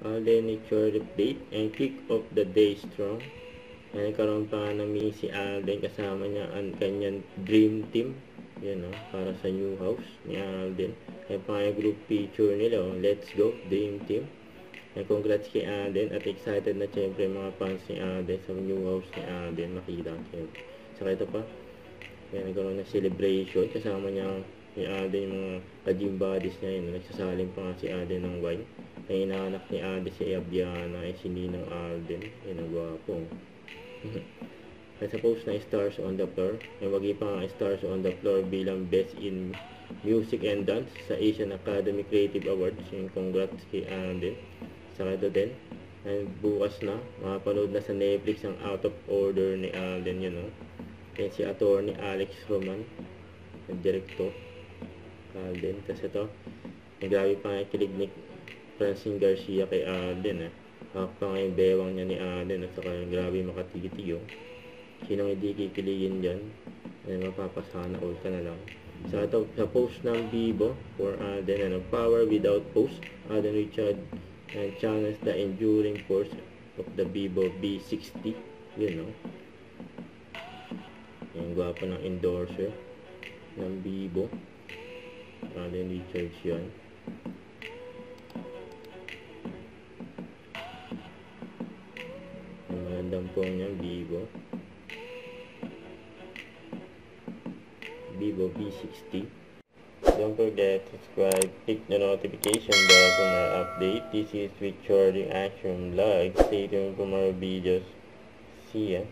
Alden Richard update and kick off the day strong. Nagkaroon pa ng meeting si Alden kasama niya ang kanyang dream team. Yan para sa new house ni Alden. Ay pa yung group picture nila. Let's go, dream team. Congrats kay Alden at excited na syempre mga fans ni Alden sa new house ni Alden. Makita syempre. Saka ito pa. Yan, nagkaroon ng celebration. Kasama niya ni Alden yung mga ka-gym buddies niya. Yun, nagsasaling pa nga si Alden ng wine. Ang inaanak ni Alden si Abiana ay si Ninang Alden. Yan ang gwapo. I suppose na stars on the floor. May wagi pa nga stars on the floor bilang best in music and dance sa Asian Academy Creative Awards. Yung congrats kay Alden. Saka ito din. And bukas na, makapanood na sa Netflix ang Out of Order ni Alden. Yan Yan si attorney Alex Roman, ang direktor Alden. Tapos ito, grabe pa nga kilig ni Francine Garcia kay Alden. Hawak pa nga yung bewang niya ni Alden. At saka grabe makatiti Sinong hindi kikiligin dyan, ay mapapasana all ka na lang. So ito, sa post ng Bibo for Alden, power without post, Alden Richard and channels the enduring force of the Bibo B60. Yun Yung gwapo ng endorser ng Bibo. Alden Richards yan. Yung magandang po niya, Bibo. Bibo B60. Don't forget to subscribe, click the notification bell for more update. This is Richard Action Vlog. Stay tuned for more videos. See ya.